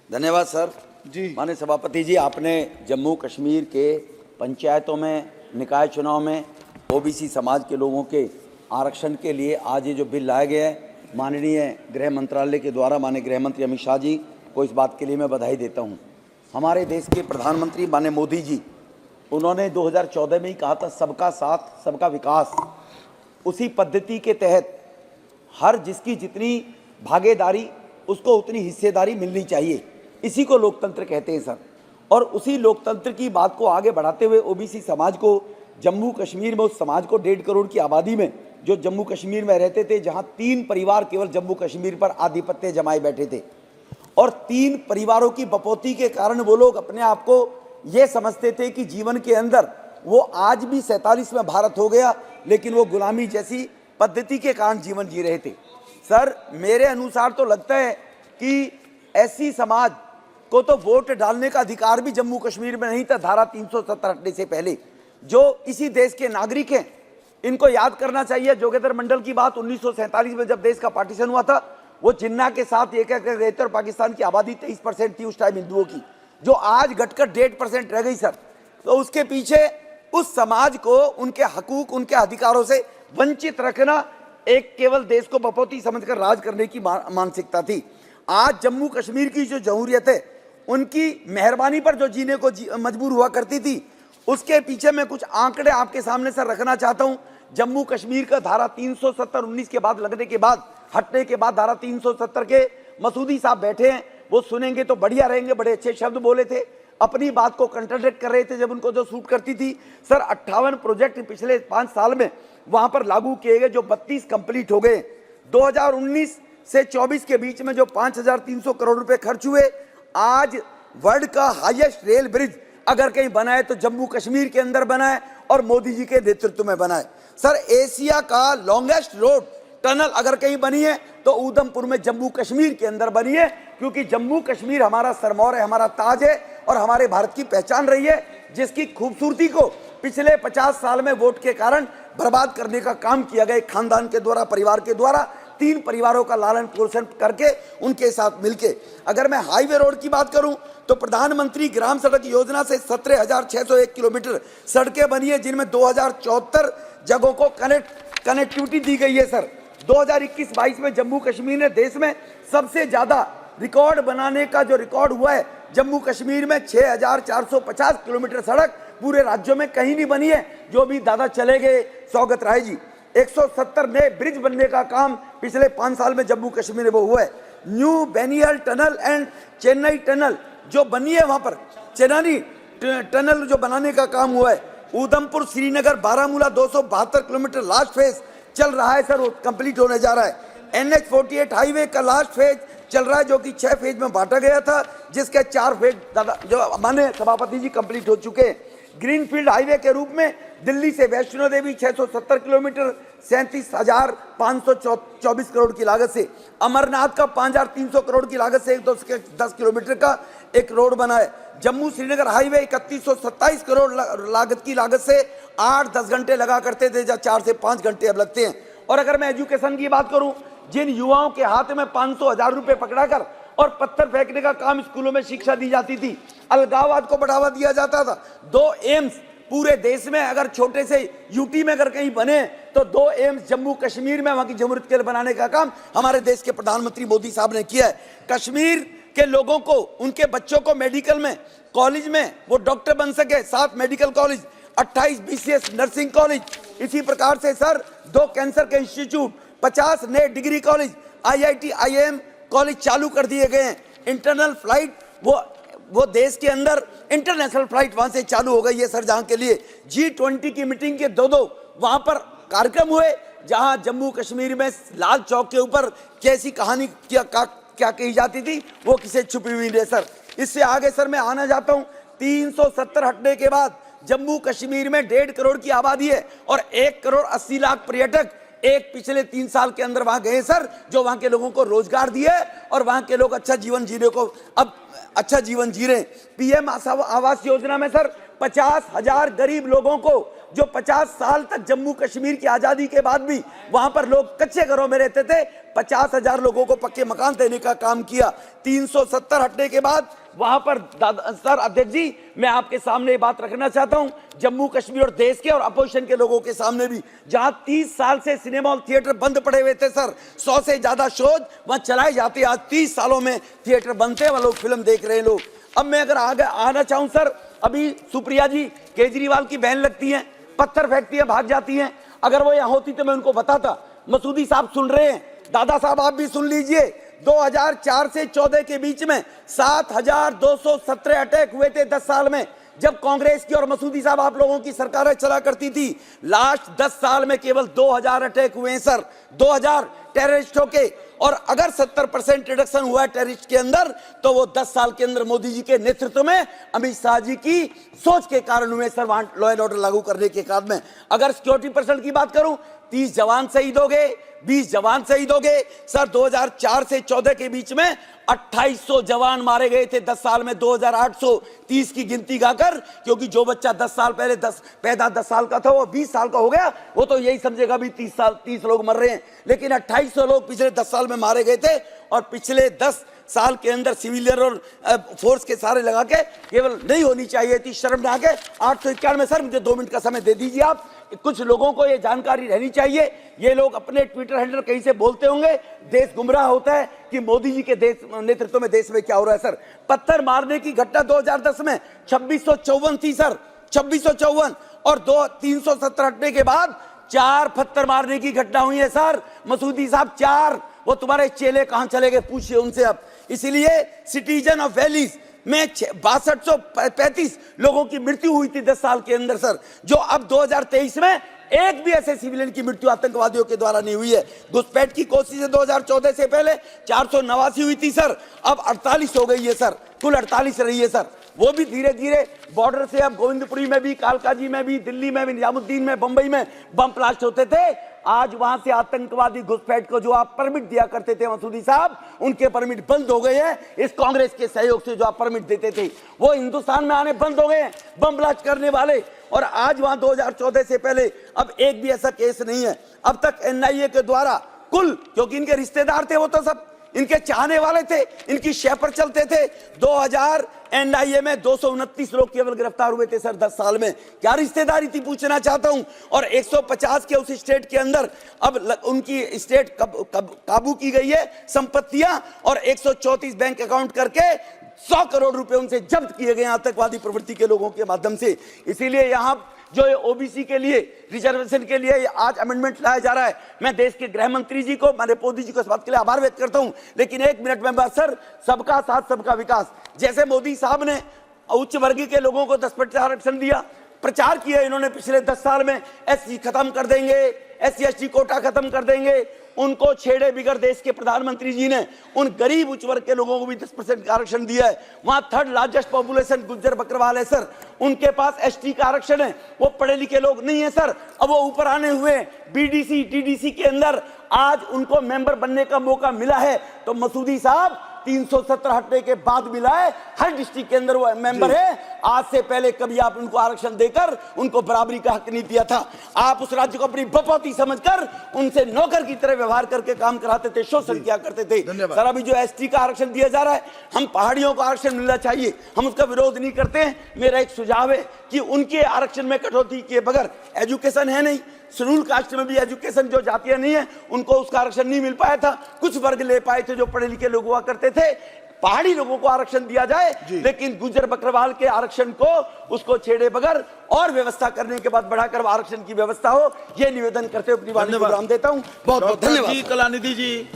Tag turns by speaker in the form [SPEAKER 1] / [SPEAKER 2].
[SPEAKER 1] धन्यवाद सर जी। माननीय सभापति जी, आपने जम्मू कश्मीर के पंचायतों में निकाय चुनाव में ओबीसी समाज के लोगों के आरक्षण के लिए आज ये जो बिल लाया गया है, माननीय गृह मंत्रालय के द्वारा माननीय गृह मंत्री अमित शाह जी को इस बात के लिए मैं बधाई देता हूँ। हमारे देश के प्रधानमंत्री माननीय मोदी जी, उन्होंने 2014 में ही कहा था सबका साथ सबका विकास। उसी पद्धति के तहत हर जिसकी जितनी भागीदारी उसको उतनी हिस्सेदारी मिलनी चाहिए, इसी को लोकतंत्र कहते हैं सर। और उसी लोकतंत्र की बात को आगे बढ़ाते हुए ओबीसी समाज को जम्मू कश्मीर में, उस समाज को 1.5 करोड़ की आबादी में जो जम्मू कश्मीर में रहते थे, जहां 3 परिवार केवल जम्मू कश्मीर पर आधिपत्य जमाए बैठे थे, और 3 परिवारों की बपौती के कारण वो लोग अपने आप को ये समझते थे कि जीवन के अंदर वो आज भी 47 में भारत हो गया, लेकिन वो गुलामी जैसी पद्धति के कारण जीवन जी रहे थे। सर, मेरे अनुसार तो लगता है कि ऐसी समाज को तो वोट डालने का अधिकार भी जम्मू कश्मीर में नहीं था धारा 370 हटने से पहले, जो इसी देश के नागरिक हैं। इनको याद करना चाहिए जोगेंद्र मंडल की बात। 1947 में जब देश का पार्टीशन हुआ था, वो जिन्ना के साथ एक रहते और पाकिस्तान की आबादी 23% थी उस टाइम हिंदुओं की, जो आज घटकर 1.5% रह गई सर। तो उसके पीछे उस समाज को उनके हकूक, उनके अधिकारों से वंचित रखना एक केवल देश को बपौती समझकर राज करने की मानसिकता थी। आज जम्मू कश्मीर की जो जमहूरियत है, उनकी मेहरबानी पर जो जीने को मजबूर हुआ करती थी, उसके पीछे मैं कुछ आंकड़े आपके सामने सर रखना चाहता हूं। जम्मू कश्मीर का धारा 370-19 के बाद लगने के बाद, हटने के बाद धारा 370 के मसूदी साहब बैठे हैं, वो सुनेंगे तो बढ़िया रहेंगे। बड़े अच्छे शब्द बोले थे, अपनी बात को कंट्राडिक्ट कर रहे थे जब उनको जो सूट करती थी। सर, 58 प्रोजेक्ट पिछले 5 साल में वहां पर लागू किए गए, जो 32 कंप्लीट हो गए। 2019 से 24 के बीच में जो 5300 करोड़ रुपए खर्च हुए। आज वर्ल्ड का हाईएस्ट रेल ब्रिज अगर कहीं बना है तो जम्मू कश्मीर के अंदर बना है और मोदी जी के नेतृत्व में बना है। सर, एशिया का लॉन्गेस्ट रोड टनल अगर कहीं बनी है तो उधमपुर में जम्मू कश्मीर के अंदर बनी है, क्योंकि जम्मू कश्मीर हमारा सरमौर है, हमारा ताज है और हमारे भारत की पहचान रही है, जिसकी खूबसूरती को पिछले 50 साल में वोट के कारण बर्बाद करने का काम किया गया। खानदान के द्वारा, परिवार के द्वारा, 3 परिवारों का लालन पोषण करके उनके साथ मिलके। अगर मैं हाईवे रोड की बात करूं तो प्रधानमंत्री ग्राम सड़क योजना से 17,601 किलोमीटर सड़कें बनी है, जिनमें 2074 जगहों को कनेक्टिविटी दी गई है। सर, 2021-22 में जम्मू कश्मीर ने देश में सबसे ज्यादा रिकॉर्ड बनाने का जो रिकॉर्ड हुआ है, जम्मू कश्मीर में 6,450 किलोमीटर सड़क पूरे राज्यों में कहीं नहीं बनी है। जो भी दादा चले गए सौगत राय जी, 170 नए ब्रिज बनने का काम पिछले 5 साल में जम्मू कश्मीर में वो हुआ है। New Banihal tunnel and Chenani tunnel जो बनी है, वहां पर चेन्नई टनल जो बनाने का काम हुआ है। Udhampur Srinagar Baramulla 272 kilometre last phase चल रहा है सर, वो कंप्लीट होने जा रहा है। NH48 हाईवे का लास्ट फेज चल रहा है, जो कि 6 फेज में बांटा गया था, जिसके 4 फेज जो माननीय सभापति जी कंप्लीट हो चुके हैं। ग्रीनफील्ड हाईवे के रूप में दिल्ली से वैष्णो देवी 670 किलोमीटर 37,524 करोड़ की लागत से, अमरनाथ का 5,300 करोड़ की लागत से 10 किलोमीटर का एक रोड बना है। जम्मू श्रीनगर हाईवे 3127 करोड़ लागत से 8-10 घंटे लगा करते थे, 4 से 5 घंटे अब लगते हैं। और अगर मैं एजुकेशन की बात करूं, जिन युवाओं के हाथ में 500,000 रुपए पकड़ाकर और पत्थर फेंकने का काम स्कूलों में शिक्षा दी जाती थी, अलगाववाद को बढ़ावा दिया जाता था। 2 एम्स पूरे देश में, अगर छोटे से यूटी में अगर कहीं बने तो 2 एम्स जम्मू कश्मीर में वहां की जमहूरियत के लिए बनाने का काम हमारे देश के प्रधानमंत्री मोदी साहब ने किया है। कश्मीर के लोगों को, उनके बच्चों को मेडिकल में, कॉलेज में वो डॉक्टर बन सके, 7 medical college, 28 BCS nursing college. इसी प्रकार से सर 2 कैंसर के इंस्टीट्यूट, 50 नए degree college, IIT IIM college चालू कर दिए गए हैं। इंटरनल फ्लाइट वो देश के अंदर इंटरनेशनल फ्लाइट वहां से चालू हो गई है सर, जहां के लिए G20 की मीटिंग के 2 वहां पर कार्यक्रम हुए, जहां जम्मू कश्मीर में लाल चौक के ऊपर कैसी कहानी क्या कही जाती थी वो किसे छुपी हुई नहीं सर। इससे आगे सर मैं आना चाहता हूं, 370 हटने के बाद जम्मू कश्मीर में 1.5 करोड़ की आबादी है और 1 करोड़ 80 लाख पर्यटक एक पिछले 3 साल के अंदर वहां गए सर, जो वहां के लोगों को रोजगार दिए और वहां के लोग अच्छा जीवन जीने को अब अच्छा जीवन जी रहे। PM आवास योजना में सर 50,000 गरीब लोगों को जो 50 साल तक जम्मू कश्मीर की आजादी के बाद भी वहां पर लोग कच्चे घरों में रहते थे, 50,000 लोगों को पक्के मकान देने का काम किया। 370 हटने के बाद वहां पर सर अध्यक्ष जी, मैं आपके सामने ये बात रखना चाहता हूं, जम्मू कश्मीर और देश के और अपोजिशन के लोगों के सामने भी, जहां 30 साल से सिनेमा और थिएटर बंद पड़े हुए थे सर, 100 से ज्यादा शोज वहां चलाए जाते, आज 30 सालों में थिएटर बनते हैं, लोग फिल्म देख रहे हैं लोग। अब मैं अगर आगे आना चाहूं सर, अभी सुप्रिया जी केजरीवाल की बहन लगती हैं, पत्थर फेंकती है, भाग जाती हैं। अगर वो यहाँ होती तो मैं उनको बताता। मसूदी साहब सुन रहे हैं, दादा साहब आप भी सुन लीजिए, 2004 से 14 के बीच में 7,217 अटैक हुए थे 10 साल में, जब कांग्रेस की और मसूदी साहब आप लोगों की सरकारें चला करती थी। लास्ट 10 साल में केवल 2,000 अटैक हुए हैं सर, 2,000 टेररिस्टों के। और अगर 70% रिडक्शन हुआ है टेररिस्ट के अंदर, तो वो 10 साल के अंदर मोदी जी के नेतृत्व में, अमित शाह जी की सोच के कारण हुए सर, वहां लॉ एंड ऑर्डर लागू करने के कारण में। अगर सिक्योरिटी पर्सन की बात करूं, 30 जवान शहीद हो गए, 20 जवान शहीद हो गए सर। 2004 से 14 के बीच में 2800 जवान मारे गए थे 10 साल में, 2830 की गिनती गाकर, क्योंकि जो बच्चा 10 साल पहले पैदा 10 साल का था, वो 20 साल का हो गया, वो तो यही समझेगा भी 30 लोग मर रहे हैं। लेकिन 2800 लोग पिछले 10 साल में मारे गए थे, और पिछले 10 साल के अंदर सिविलियन और फोर्स के सारे लगा के केवल नहीं होनी चाहिए थी, शर्म ना के 891 सर। मुझे 2 मिनट का समय दे दीजिए आप, कुछ लोगों को ये जानकारी रहनी चाहिए। ये लोग अपने ट्विटर हैंडल कहीं से बोलते होंगे, देश गुमराह होता है कि मोदी जी के नेतृत्व में देश में क्या हो रहा है सर। पत्थर मारने की घटना 2010 में 2654 थी सर, 2654, और 370 हटने के बाद 4 पत्थर मारने की घटना हुई है सर। मसूदी साहब 4, वो तुम्हारे चेले कहां चले गए, पूछिए उनसे अब। इसीलिए सिटीजन ऑफ वैलीज में 6235 लोगों की मृत्यु हुई थी 10 साल के अंदर सर, जो अब 2023 में एक भी ऐसे सिविलियन की मृत्यु आतंकवादियों के द्वारा नहीं हुई है। घुसपैठ की कोशिश 2014 से पहले 489 हुई थी सर, अब 48 हो गई है सर, कुल 48 रही है सर। वो भी धीरे धीरे बॉर्डर से, अब गोविंदपुरी में भी, कालकाजी में भी, दिल्ली में भी, निजामुद्दीन में, बंबई में बम ब्लास्ट होते थे। आज वहां से आतंकवादी घुसपैठ को जो आप परमिट दिया करते थे मसूदी साहब, उनके परमिट बंद हो गए हैं इस कांग्रेस के सहयोग से। जो आप परमिट देते थे वो हिंदुस्तान में आने बंद हो गए हैं, बम ब्लास्ट करने वाले। और आज वहां 2014 से पहले अब एक भी ऐसा केस नहीं है अब तक एनआईए के द्वारा, कुल, क्योंकि इनके रिश्तेदार थे, वो तो सब इनके चाहने वाले थे, इनकी शय पर चलते थे। 2000 एनआईए में 229 लोग केवल गिरफ्तार हुए थे सर 10 साल में। क्या रिश्तेदारी थी, पूछना चाहता हूं। और 150 के उस स्टेट के अंदर अब उनकी स्टेट काबू की गई है संपत्तियां, और 134 बैंक अकाउंट करके 100 करोड़ रुपए उनसे जब्त किए गए आतंकवादी प्रवृत्ति के लोगों के माध्यम से। इसीलिए यहां जो ओबीसी के लिए, रिजर्वेशन के लिए आज अमेंडमेंट लाया जा रहा है, मैं देश के गृह मंत्री जी को, मैंने मोदी जी को इस बात के लिए आभार व्यक्त करता हूं। लेकिन 1 मिनट में बात सर, सबका साथ सबका विकास, जैसे मोदी साहब ने उच्च वर्गीय के लोगों को 10% आरक्षण दिया, प्रचार किया इन्होंने पिछले 10 साल में, एससी खत्म कर देंगे, SC ST कोटा खत्म कर देंगे, उनको छेड़े बिगर देश के प्रधानमंत्री जी ने उन गरीब उच्च वर्ग के लोगों को भी 10% आरक्षण दिया है। वहां 3rd largest population Gujjar Bakarwal है सर, उनके पास ST का आरक्षण है, वो पढ़े लिखे लोग नहीं है सर। अब वो ऊपर आने हुए BDC TDC के अंदर आज उनको मेंबर बनने का मौका मिला है। तो मसूदी साहब 370 हटने के बाद मिला है, हर डिस्ट्रिक्ट के अंदर वो मेंबर है। आज से पहले कभी आप उनको आरक्षण देकर उनको बराबरी का हक नहीं दिया था। आप उस राज्य को अपनी बपौती समझकर उनसे नौकर की तरह व्यवहार करके काम कराते थे, शोषण किया करते थे। सर अभी जो ST का आरक्षण दिया जा रहा है, हम पहाड़ियों को आरक्षण मिलना चाहिए, हम उसका विरोध नहीं करते हैं। मेरा एक सुझाव है कि उनके आरक्षण में कटौती किए बगैर, एजुकेशन है नहीं, शेड्यूल कास्ट में भी एजुकेशन जो जातियां नहीं है उनको उसका आरक्षण नहीं मिल पाया था, कुछ वर्ग ले पाए थे जो पढ़े लिखे लोग हुआ करते थे। पहाड़ी लोगों को आरक्षण दिया जाए, लेकिन गुज्जर बकरवाल के आरक्षण को उसको छेड़े बगैर और व्यवस्था करने के बाद बढ़ाकर आरक्षण की व्यवस्था हो, ये निवेदन करते हुए अपनी वाणी को विराम देता हूं। बहुत बहुत धन्यवाद।
[SPEAKER 2] कलानिधि जी।